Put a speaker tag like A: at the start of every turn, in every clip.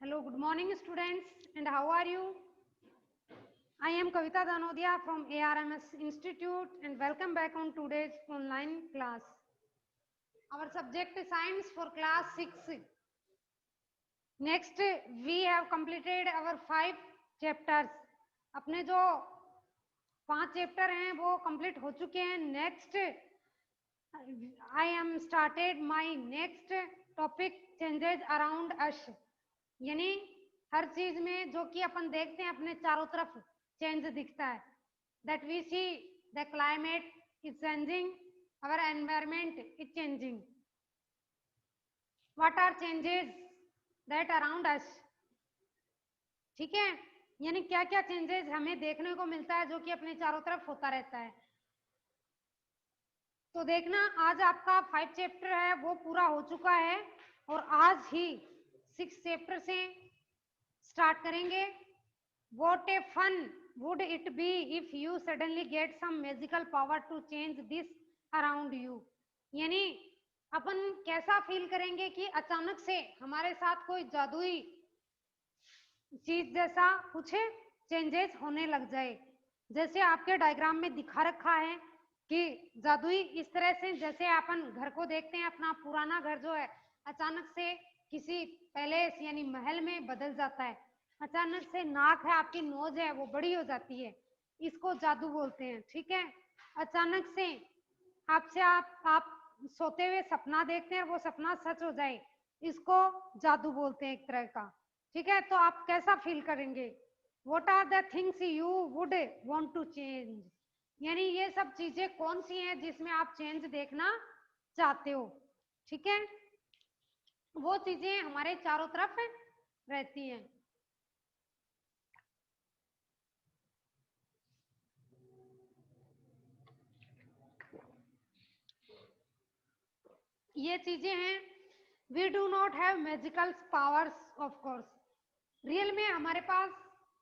A: Hello, good morning students, and how are you? I am Kavita Danodia from ARMS Institute and welcome back on today's online class. Our subject is science for class 6. Next, we have completed our 5 chapters. अपने जो 5 chapter हैं वो complete हो चुके हैं. Next I am started my next topic changes around us. यानी हर चीज में जो कि अपन देखते हैं अपने चारों तरफ चेंज दिखता है. That we see the climate is changing, our environment is changing. What are changes that around us. ठीक है, यानी क्या क्या चेंजेस हमें देखने को मिलता है जो कि अपने चारों तरफ होता रहता है. तो देखना, आज आपका 5 चैप्टर है वो पूरा हो चुका है और आज ही 6 चैप्टर से स्टार्ट करेंगे. What a fun would it be if you suddenly get some magical power to change this around you. यानी अपन कैसा फील करेंगे कि अचानक से हमारे साथ कोई जादुई चीज जैसा कुछ चेंजेस होने लग जाए. जैसे आपके डायग्राम में दिखा रखा है कि जादुई इस तरह से जैसे अपन घर को देखते हैं, अपना पुराना घर जो है अचानक से किसी पैलेस यानी महल में बदल जाता है. अचानक से नाक है आपकी, नोज है वो बड़ी हो जाती है, इसको जादू बोलते हैं. ठीक है, अचानक से आपसे आप सोते हुए सपना देखते हैं, वो सपना सच हो जाए, इसको जादू बोलते हैं एक तरह का. ठीक है, तो आप कैसा फील करेंगे? What are the things you would want to change. यानी ये सब चीजें कौन सी हैं जिसमें आप चेंज देखना चाहते हो. ठीक है, वो चीजें हमारे चारों तरफ रहती हैं. ये चीजें हैं. We do not have magical powers of course. Real में हमारे पास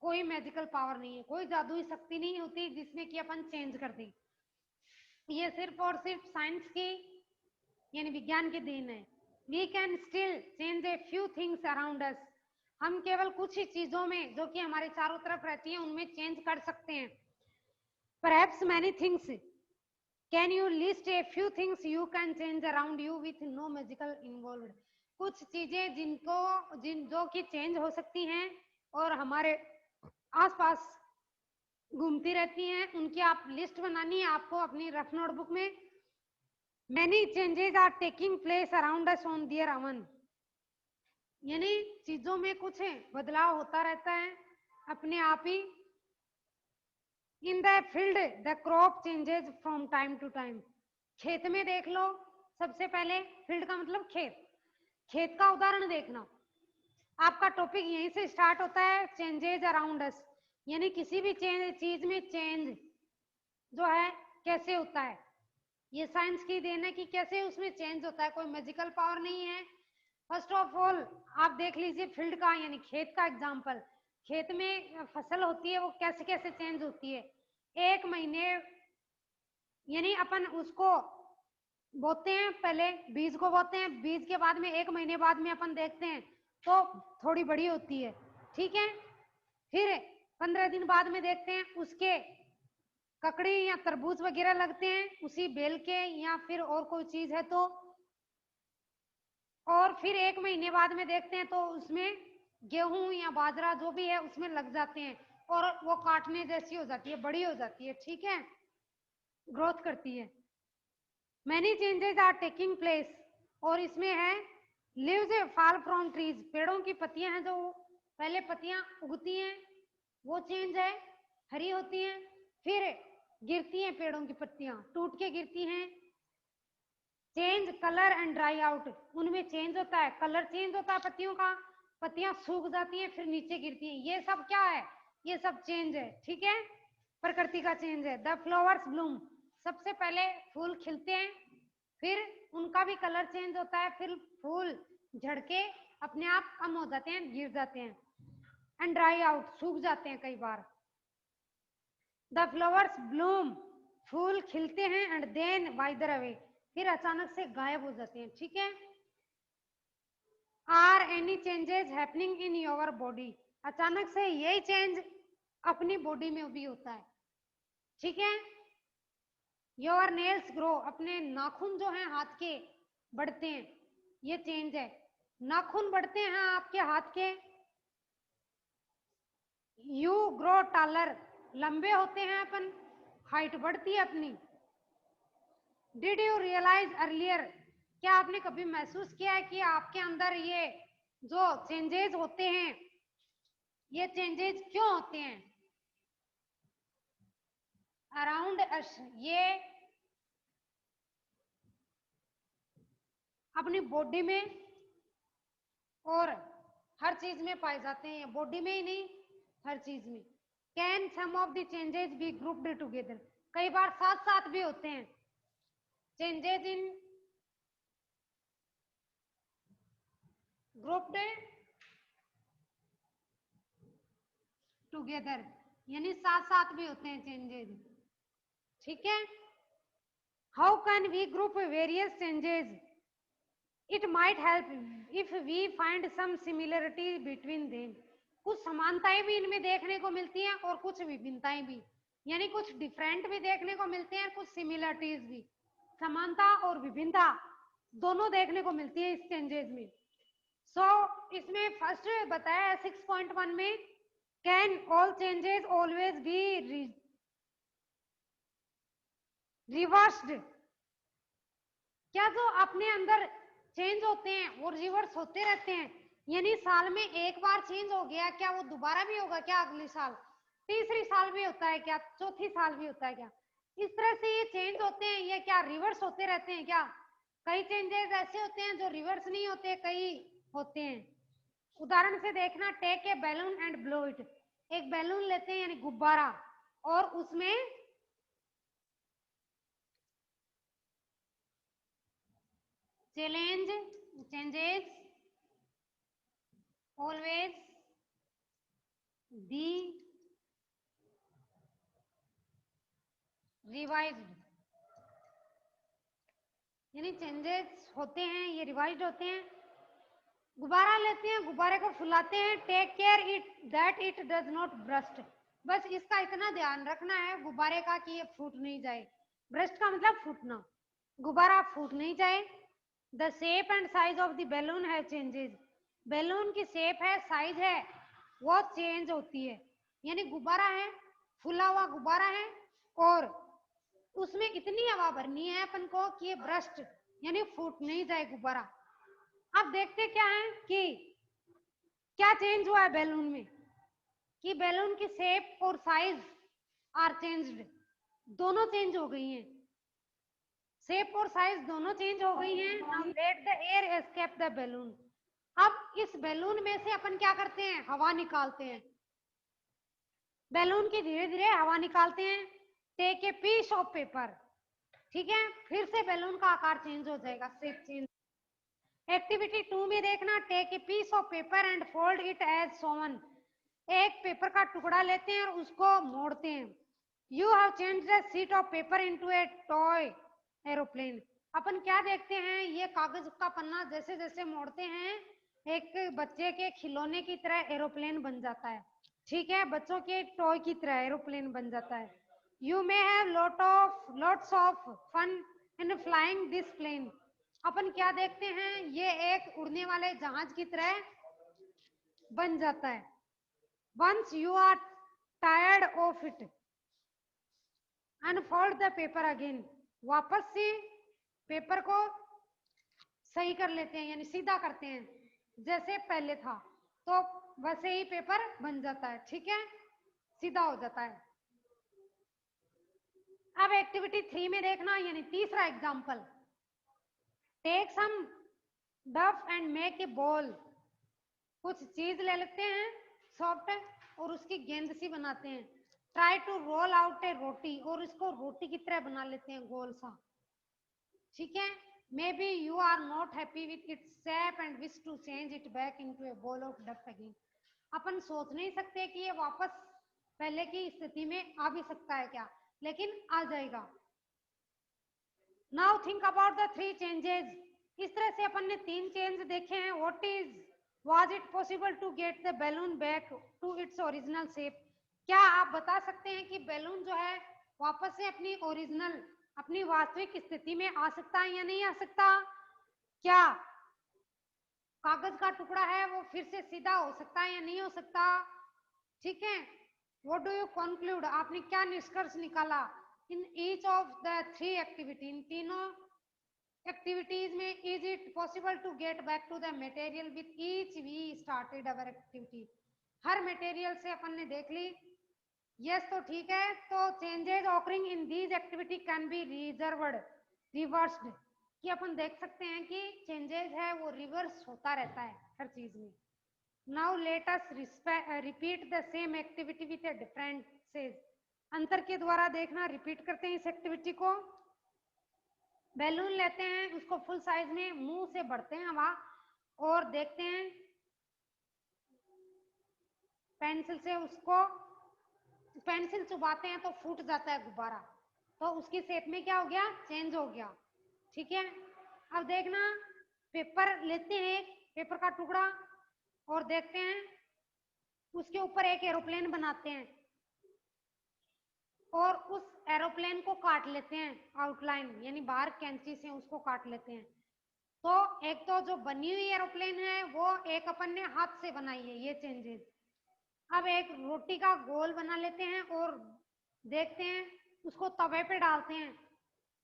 A: कोई मैजिकल पावर नहीं है, कोई जादुई शक्ति नहीं होती जिसमें कि अपन चेंज कर दें. ये सिर्फ और सिर्फ साइंस की यानी विज्ञान की देन है. We can still change a few things around us. हम केवल कुछ ही चीजों में जो कि हमारे चारों तरफ रहती हैं उनमें चेंज कर सकते हैं. Perhaps many things. Can you list a few things you can change around you with no magical involved. कुछ चीजें जो कि चेंज हो सकती हैं और हमारे आसपास घूमती रहती हैं, उनकी आप लिस्ट बनानी है आपको अपनी रफ नोटबुक में. Many changes are taking place around us on their own. यानी चीजों में कुछ बदलाव होता रहता है अपने आप ही. In the field the crop changes from time to time. खेत में देख लो, सबसे पहले फील्ड का मतलब खेत. खेत का उदाहरण देखना, आपका टॉपिक यहीं से स्टार्ट होता है, चेंजेस अराउंड अस. यानी किसी भी चीज में चेंज जो है कैसे होता है, ये साइंस की देन है कि कैसे उसमें चेंज होता है. कोई मैजिकल पावर नहीं है. फर्स्ट ऑफ ऑल आप देख लीजिए फील्ड का यानी खेत का एग्जांपल. खेत में फसल होती है वो कैसे कैसे चेंज होती है. 1 महीने यानी अपन उसको बोते हैं, पहले बीज को बोते हैं, बीज के बाद में 1 महीने बाद में अपन देखते हैं तो थोड़ी बड़ी होती है. ठीक है, फिर 15 दिन बाद में देखते हैं उसके ककड़ी या तरबूज वगैरह लगते हैं उसी बेल के, या फिर और कोई चीज है तो. और फिर 1 महीने बाद में देखते हैं तो उसमें गेहूं या बाजरा जो भी है उसमें लग जाते हैं और वो काटने जैसी हो जाती है, बड़ी हो जाती है. ठीक है, ग्रोथ करती है. Many changes are taking place. और इसमें है लीव्स फॉल फ्रॉम ट्रीज. पेड़ों की पत्तियां हैं जो पहले पत्तियां उगती हैं वो चेंज है, हरी होती हैं, फिर गिरती हैं पेड़ों की पत्तियां, टूट के गिरती हैं. Change colour and dry out. उनमें चेंज होता है, कलर चेंज होता है पत्तियों का, पत्तियां सूख जाती हैं फिर नीचे गिरती हैं. ये सब क्या है, ये सब चेंज है. ठीक है, प्रकृति का चेंज है. The flowers Bloom. सबसे पहले फूल खिलते हैं, फिर उनका भी कलर चेंज होता है, फिर फूल झड़के अपने आप कम हो जाते हैं, गिर जाते हैं. एंड ड्राई आउट, सूख जाते हैं कई बार. The flowers bloom. फूल खिलते हैं एंड देन वाइदर अवे. फिर अचानक से गायब हो जाते हैं. ठीक है, are any changes happening in your body, अचानक से यही चेंज अपनी बॉडी में भी होता है, ठीक है। योर नेल्स ग्रो, अपने नाखून जो हैं हाथ के बढ़ते हैं, ये चेंज है। नाखून बढ़ते हैं आपके हाथ के। यू ग्रो टालर, लंबे होते हैं अपन, हाइट बढ़ती है अपनी। डिड यू रियलाइज अर्लियर, क्या आपने कभी महसूस किया है कि आपके अंदर ये जो चेंजेस होते हैं, ये चेंजेस क्यों होते हैं अराउंड अस, ये अपनी बॉडी में और हर चीज में पाए जाते हैं, बॉडी में ही नहीं हर चीज में। Can some of the changes be grouped together, कई बार साथ साथ भी होते हैं चेंजेस इन ग्रुप्ड टुगेदर, यानी साथ साथ भी होते हैं चेंजेस, ठीक है। How can we group various changes, it might help if we find some similarity between them, कुछ समानताएं भी इनमें देखने को मिलती हैं और कुछ विभिन्नताएं भी, यानी कुछ डिफरेंट भी देखने को मिलते हैं, कुछ सिमिलरिटीज भी, समानता और विभिन्नता दोनों देखने को मिलती है इस चेंजेस में। सो इसमें फर्स्ट बताया है 6.1 में, can all changes always be reversed, क्या जो अपने अंदर चेंज होते हैं वो रिवर्स होते रहते हैं, यानी साल में एक बार चेंज हो गया, क्या वो दोबारा भी होगा क्या अगले साल, तीसरी साल भी होता है क्या, चौथी साल भी होता है क्या, इस तरह से ये चेंज होते हैं, ये क्या रिवर्स होते रहते हैं क्या। कई चेंजेस ऐसे होते हैं जो रिवर्स नहीं होते, कई होते हैं। उदाहरण से देखना, take a balloon and blow it, एक बैलून लेते हैं यानी गुब्बारा, और उसमें चेंजेस ऑलवेज दी रिवाइज्ड, यानी चेंजेस होते हैं ये रिवाइज्ड होते हैं। गुब्बारा लेते हैं, गुब्बारे को फुलाते हैं, take care it that it does not burst, बस इसका इतना ध्यान रखना है गुब्बारे का कि ये फूट नहीं जाए, ब्रस्ट का मतलब फूटना, गुब्बारा फूट नहीं जाए। The shape and size of the balloon है चेंजेस, बैलून की शेप है, साइज है, वो चेंज होती है, यानी गुब्बारा है, फुला हुआ गुब्बारा है, और उसमें इतनी हवा भरनी है अपन को कि ये ब्रस्ट यानी फूट नहीं जाए गुब्बारा। अब देखते क्या है कि क्या चेंज हुआ है बैलून में, कि बैलून की शेप और साइज आर चेंज्ड, दोनों चेंज हो गई हैं, शेप और साइज दोनों चेंज हो गई हैं। Now let the air escape the balloon, अब इस बैलून में से अपन क्या करते हैं, हवा निकालते हैं, बैलून की धीरे धीरे हवा निकालते हैं। Take a piece of paper, ठीक है, फिर से बैलून का आकार चेंज हो जाएगा, शेप चेंज। एक्टिविटी 2 में देखना, take a piece of paper and fold it as shown, एक पेपर का टुकड़ा लेते हैं और उसको मोड़ते हैं। You have changed the sheet of paper into a toy aeroplane, अपन क्या देखते हैं, ये कागज का पन्ना जैसे जैसे मोड़ते हैं एक बच्चे के खिलौने की तरह एरोप्लेन बन जाता है, ठीक है, बच्चों के टॉय की तरह एरोप्लेन बन जाता है। You may have lots of fun in flying this plane, अपन क्या देखते हैं, ये एक उड़ने वाले जहाज की तरह बन जाता है। Once you are tired of it unfold the paper again, वापस से पेपर को सही कर लेते हैं यानी सीधा करते हैं, जैसे पहले था तो वैसे ही पेपर बन जाता है, ठीक है, सीधा हो जाता है। अब एक्टिविटी 3 में देखना, यानी तीसरा एग्जाम्पल, टेक सम डफ एंड मेक ए बॉल, कुछ चीज ले लेते हैं सॉफ्ट और उसकी गेंद सी बनाते हैं। ट्राई टू रोल आउट ए रोटी, और इसको रोटी की तरह बना लेते हैं गोल सा, ठीक है। Maybe you are not happy with its shape and wish to change it back into a ball of dust again, अपन सोच नहीं सकते कि ये वापस पहले की स्थिति में आ भी सकता है क्या, लेकिन आ जाएगा। Now think about the 3 changes, इस तरह से अपन ने 3 चेंज देखे हैं। What is Was it possible to get the balloon back to its original shape? क्या आप बता सकते हैं कि बैलून जो है वापस से अपनी ओरिजिनल, अपनी वास्तविक स्थिति में आ सकता है या नहीं आ सकता? क्या कागज का टुकड़ा है वो फिर से सीधा हो सकता है या नहीं हो सकता? ठीक है, व्हाट डू यू कंक्लूड, आपने क्या निष्कर्ष निकाला? In each of the three activity, इन तीनों एक्टिविटीज में, is it possible to get back to the material with each we started our activity? हर मटेरियल से अपन ने देख ली, यस तो ठीक है, तो changes occurring in these activity can be reserved, reversed, कि अपन देख सकते हैं कि चेंजेस है वो रिवर्स होता रहता है हर चीज में। Now let us repeat the same activity with A differences, अंतर के द्वारा देखना, रिपीट करते हैं इस एक्टिविटी को। बैलून लेते हैं, उसको फुल साइज में मुंह से भरते हैं हवा और देखते हैं पेंसिल से उसको, पेंसिल चुबाते हैं तो फूट जाता है गुब्बारा, तो उसकी शेप में क्या हो गया, चेंज हो गया। ठीक है, अब देखना, पेपर लेते हैं, पेपर का टुकड़ा, और देखते हैं उसके ऊपर एक एरोप्लेन बनाते हैं और उस एरोप्लेन को काट लेते हैं, आउटलाइन यानी बाहर कैंची से उसको काट लेते हैं। तो एक तो जो बनी हुई एरोप्लेन है वो एक अपन ने हाथ से बनाई है, ये चेंजेस। अब एक रोटी का गोल बना लेते हैं और देखते हैं उसको तवे पे डालते हैं,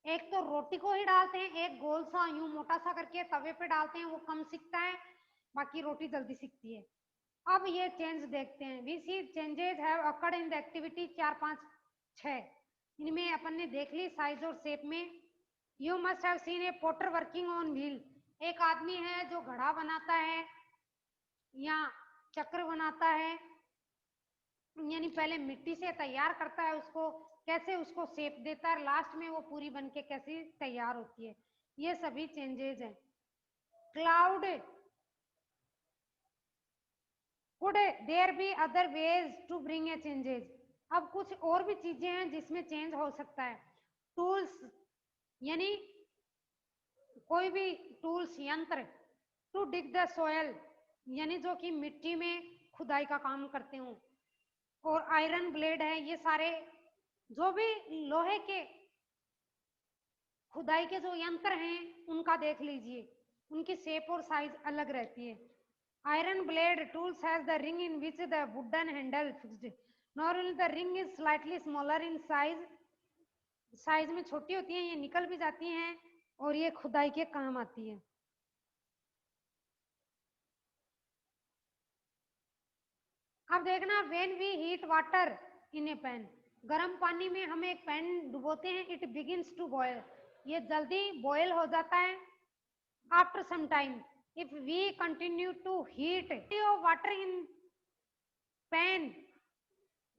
A: एक तो रोटी को ही डालते हैं, एक गोल सा यूं मोटा सा करके तवे पे डालते हैं, वो कम सिकता है, बाकी रोटी जल्दी सिकती है। अब ये चेंज देखते हैं, we see changes have occurred in the activity 4 5 6, इनमें अपन ने देख ली साइज और शेप में। You must have seen a potter working on wheel, एक आदमी है जो घड़ा बनाता है या चक्र बनाता है, यानी पहले मिट्टी से तैयार करता है उसको, कैसे उसको शेप देता है, लास्ट में वो पूरी बन के कैसी तैयार होती है, ये सभी चेंजेस हैं। Cloud, could there be other ways to bring a changes, अब कुछ और भी चीजें हैं जिसमें चेंज हो सकता है। टूल्स, यानी कोई भी टूल्स, यंत्र। टू डिग द सोयल, यानी जो कि मिट्टी में खुदाई का काम करते हो। और आयरन ब्लेड है, ये सारे जो भी लोहे के खुदाई के जो यंत्र हैं उनका देख लीजिए, उनकी शेप और साइज अलग रहती है। Iron blade tools has the ring in which the wooden handle fixed, normally the ring is slightly smaller in size, size में छोटी होती हैं, ये निकल भी जाती हैं और ये खुदाई के काम आती है। अब देखना, when we heat water in a pan, गर्म पानी में हम एक पैन डुबोते हैं, इट बिगिंस टू बॉयल, ये जल्दी बॉयल हो जाता है। After some time if we continue to heat water in pan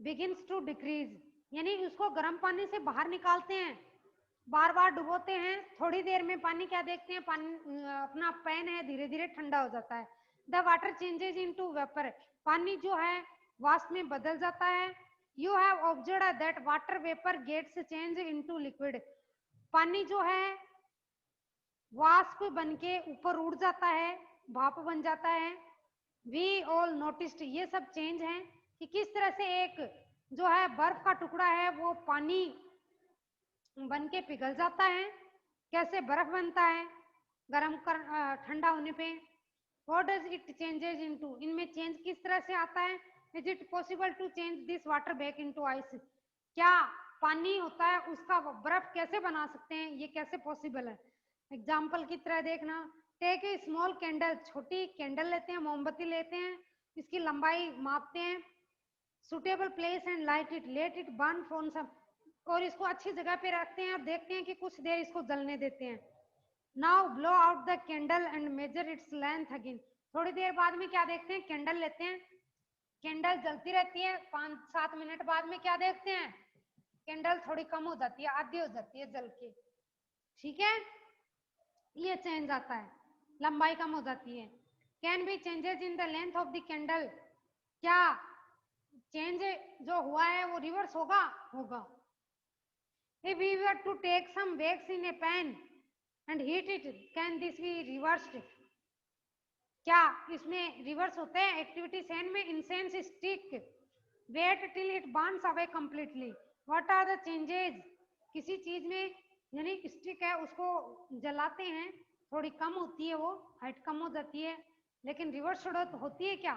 A: begins to decrease, यानी उसको गर्म पानी से बाहर निकालते हैं, बार बार डुबोते हैं, थोड़ी देर में पानी क्या देखते हैं, पानी अपना पैन है धीरे धीरे ठंडा हो जाता है। The water changes into vapour, पानी जो है वाष्प में बदल जाता है। You have observe that water vapour gets change into liquid, पानी जो है वाष्प बन के ऊपर उड़ जाता है, भाप बन जाता है। वी ऑल नोटिस्ड, ये सब चेंज हैं कि किस तरह से एक जो है बर्फ का टुकड़ा है वो पानी बन के पिघल जाता है, कैसे बर्फ बनता है गर्म कर ठंडा होने पे। What does it changes into, इनमें चेंज किस तरह से आता है। Is it possible to change this water back into ice, क्या पानी होता है उसका बर्फ कैसे बना सकते हैं, ये कैसे पॉसिबल है। एग्जाम्पल की तरह देखना, टेक ए स्मॉल कैंडल, छोटी कैंडल लेते हैं, मोमबत्ती लेते हैं, इसकी लंबाई मापते हैं, suitable place and light it, let it burn for some, और इसको अच्छी जगह पे रखते हैं और देखते हैं कि कुछ देर इसको जलने देते हैं। Now blow out the candle and measure its length again, थोड़ी देर बाद में क्या देखते हैं, कैंडल लेते हैं, कैंडल जलती रहती है, 5 7 मिनट बाद में क्या देखते हैं, कैंडल थोड़ी कम हो जाती है, आधी हो जाती है जल के। ठीक है, ये चेंज आता है, लंबाई कम हो जाती है। Can be changes in the length of the candle, क्या चेंज जो हुआ है वो रिवर्स होगा, होगा। If we were to take some wax in a pan and heat it, can this be reversed? क्या इसमें रिवर्स होते हैं? एक्टिविटी सेन में incense stick wait till it burns away completely. What are the changes? किसी चीज में यानी स्टिक है उसको जलाते हैं, थोड़ी कम होती है, वो हाइट कम हो जाती है, लेकिन रिवर्स होती है क्या?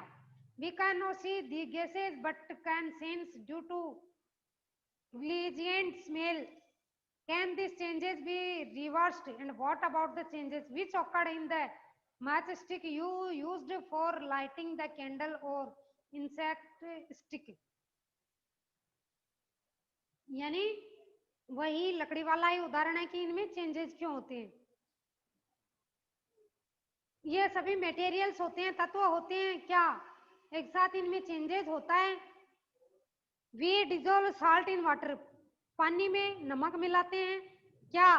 A: We can not see the gases but can sense due to Brilliant smell. Can these changes be reversed? And what about the changes which occurred in the matchstick you used for lighting the candle or insect stick? यानी वही लकड़ी वाला ही उदाहरण है कि इनमें changes क्यों होते हैं। ये सभी मटेरियल्स होते हैं, तत्व होते हैं, क्या एक साथ इनमें चेंजेस होता है? We dissolve salt in water, पानी में नमक मिलाते हैं, क्या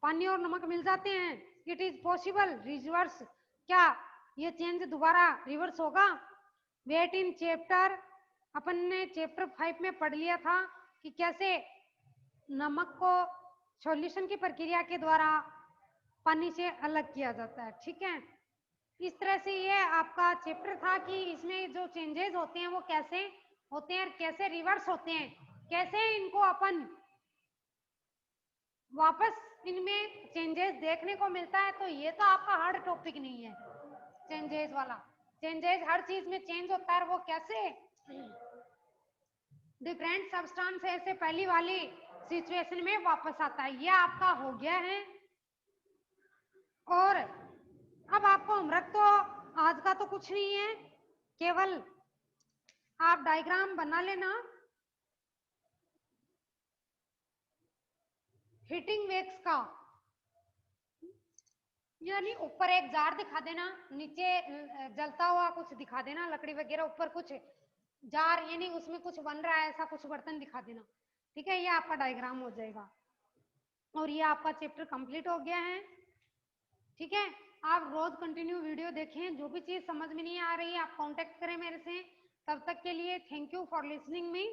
A: पानी और नमक मिल जाते हैं? इट इज पॉसिबल रिवर्स, क्या ये चेंज दोबारा रिवर्स होगा? वेट इन चैप्टर, अपन ने चैप्टर 5 में पढ़ लिया था कि कैसे नमक को सॉल्यूशन की प्रक्रिया के द्वारा पानी से अलग किया जाता है, ठीक है। इस तरह से ये आपका चैप्टर था कि इसमें जो चेंजेस होते हैं वो कैसे होते हैं और कैसे रिवर्स होते हैं, कैसे इनको अपन वापस इनमें चेंजेस देखने को मिलता है। तो ये तो आपका हार्ड टॉपिक नहीं है चेंजेस वाला। चेंजेस हर चीज में चेंज होता है, वो कैसे डिफरेंट सब्सटेंस से पहली वाली सिचुएशन में वापस आता है। ये आपका हो गया है। और अब आपको होमवर्क तो आज का तो कुछ नहीं है, केवल आप डायग्राम बना लेना हीटिंग वेक्स का, यानी ऊपर एक जार दिखा देना, नीचे जलता हुआ कुछ दिखा देना, लकड़ी वगैरह, ऊपर कुछ जार यानी उसमें कुछ बन रहा है, ऐसा कुछ बर्तन दिखा देना, ठीक है। ये आपका डायग्राम हो जाएगा और ये आपका चैप्टर कंप्लीट हो गया है, ठीक है। आप रोज कंटिन्यू वीडियो देखें, जो भी चीज समझ में नहीं आ रही है आप कांटेक्ट करें मेरे से। तब तक के लिए thank you for listening me.